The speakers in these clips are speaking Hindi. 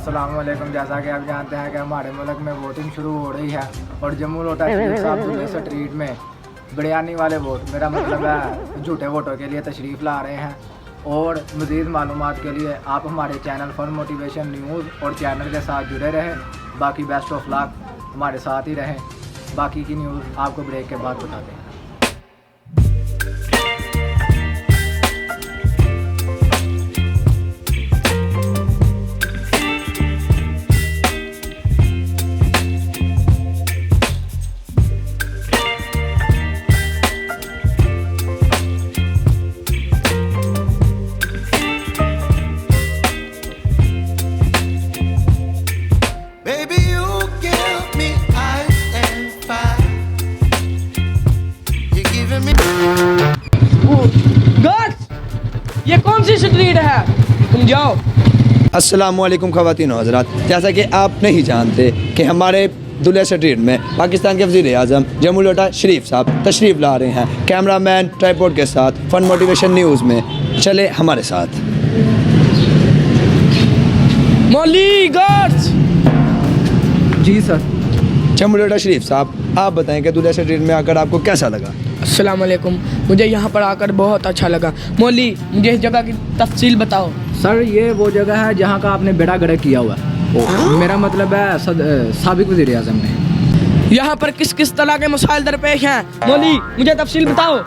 अस्सलाम वालेकुम। जैसा कि आप जानते हैं कि हमारे मुल्क में वोटिंग शुरू हो रही है और जम्मू लोटा शरीफ साहब दूल्हे स्ट्रीट में बिरयानी वाले वोट, मेरा मतलब है झूठे वोटों के लिए तशरीफ़ ला रहे हैं। और मज़ीद मालूमात के लिए आप हमारे चैनल फन मोटिवेशन न्यूज़ और चैनल के साथ जुड़े रहें। बाकी बेस्ट ऑफ लक, हमारे साथ ही रहें। बाकी की न्यूज़ आपको ब्रेक के बाद बताते हैं। ये कौन सी स्ट्रीट है? तुम जाओ। अस्सलामुअलैकुम ख़वातीन व हज़रात, जैसा कि आप नहीं जानते कि हमारे दूल्हे स्ट्रीट में पाकिस्तान के वज़ीर आज़म जम्मू लोटा शरीफ साहब तशरीफ़ ला रहे हैं। कैमरामैन ट्राइपॉड के साथ फन मोटिवेशन न्यूज़ में चले हमारे साथ। मौली गार्ड्स। जी सर। जम्मू लोटा शरीफ साहब, आप बताएं कि दूल्हे स्ट्रीट में आकर आपको कैसा लगा? अस्सलाम वालेकुम, मुझे यहाँ पर आकर बहुत अच्छा लगा। मौली, मुझे इस जगह की तफसील बताओ। सर, ये वो जगह है जहाँ का आपने बेड़ा गड़ा किया हुआ है। मेरा मतलब है साबिक वज़ीर आज़म ने। यहाँ पर किस किस तरह के मसाइल दरपेश हैं? मौली, मुझे तफसील बताओ।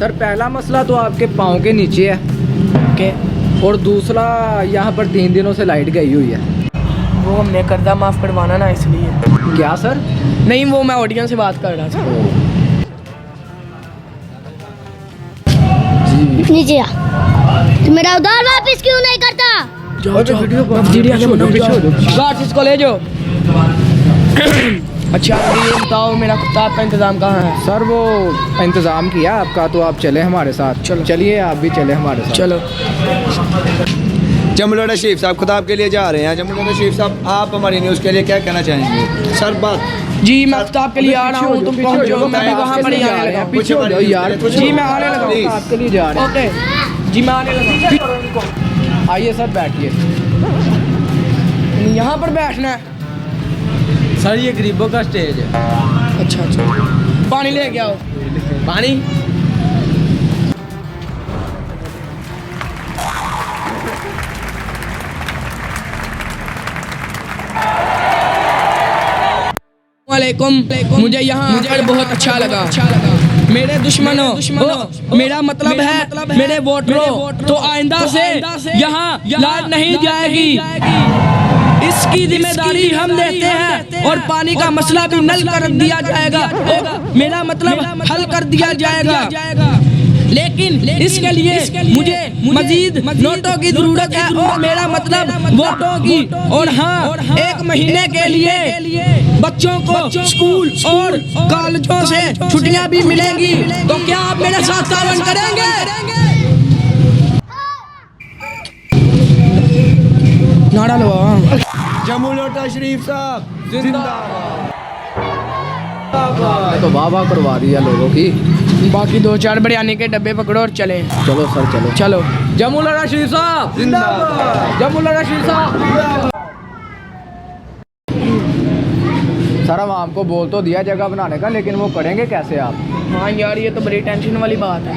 सर, पहला मसला तो आपके पाँव के नीचे है के और दूसरा यहाँ पर 3 दिनों से लाइट गई हुई है। वो हमने कर्जा माफ़ करवाना ना, इसलिए। क्या सर? नहीं, वो मैं ऑडियंस से बात कर रहा था। नीचे आ। तू मेरा उधार वापस क्यों नहीं करता? गार्ड्स, इसको ले जाओ। अच्छा, ये बताओ मेरा कुत्ता का इंतजाम कहाँ है? सर, वो इंतज़ाम किया आपका, तो आप चले हमारे साथ। चलो। चलिए, आप भी चले हमारे साथ। चलो। जम्मू लोटा शरीफ साहब खुदाब के लिए जा रहे हैं। जम्मू लोटा शरीफ साहब, आप हमारी न्यूज़ के लिए क्या कहना चाहेंगे? सर बात। जी, मैं खुदाब के लिए आ रहा हूँ, तुम पहुँचो, मैं भी वहाँ पर ही आने लगा। पीछे हो जाओ यार। जी, मैं आने लगा हूँ, आपके लिए जा रहे हैं। ओके जी, मैं आने लगा। आइए सर, बैठिए। यहाँ पर बैठना है? सर, ये गरीबों का स्टेज है। अच्छा अच्छा, पानी ले के आओ। पानी। वालेकुम, मुझे यहाँ आकर बहुत अच्छा लगा। मेरे दुश्मनों, मेरा मतलब है मेरे वोटरों, तो आइंदा से यहाँ लाइट नहीं जाएगी। इसकी जिम्मेदारी हम लेते हैं और पानी का मसला भी नल कर दिया जाएगा। मेरा मतलब हल कर दिया जाएगा। लेकिन इसके लिए मुझे मजीद नोटों की जरूरत है और मेरा मतलब वोटों की। और हाँ, 1 महीने के लिए बच्चों को स्कूल और कॉलेजों से छुट्टियां भी मिलेंगी। तो क्या आप मेरे साथ तावन करेंगे? नारा लो। जम्मू लोटा शरीफ साहब जिंदाबाद। तो वाह करवा दिया लोगों की। बाकी 2-4 बिरयानी के डब्बे पकड़ो और चलें। चलो सर, चलो चलो। जम्मू लोटा शरीफ साहब जिंदाबाद। जम्मू लोटा शरीफ साहब। सर, हम आपको बोल तो दिया जगह बनाने का, लेकिन वो करेंगे कैसे आप? हाँ यार, ये तो बड़ी टेंशन वाली बात है।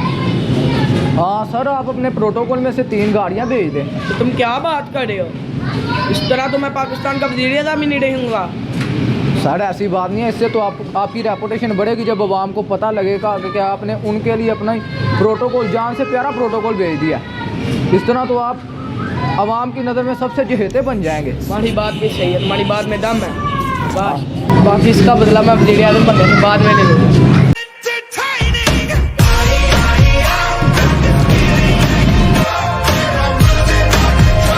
हाँ सर, आप अपने प्रोटोकॉल में से 3 गाड़ियाँ भेज दें। तो तुम क्या बात कर रहे हो? इस तरह तो मैं पाकिस्तान का वज़ीर आज़म ही नहीं रहूँगा। सर, ऐसी बात नहीं है। इससे तो आपकी रेपुटेशन बढ़ेगी जब आवाम को पता लगेगा कि आपने उनके लिए अपना प्रोटोकॉल, जान से प्यारा प्रोटोकॉल भेज दिया। इस तरह तो आप आवाम की नज़र में सबसे चहेते बन जाएंगे। तुम्हारी बात भी सही है, तुम्हारी बात में दम है। बाकी इसका बदला मैं वज़ीर आज़म बनने के बाद में ले लूँगा।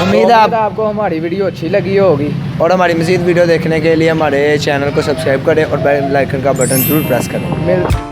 उम्मीद है आपको हमारी वीडियो अच्छी लगी होगी। और हमारी मज़ीद वीडियो देखने के लिए हमारे चैनल को सब्सक्राइब करें और बेल आइकन का बटन ज़रूर प्रेस करें।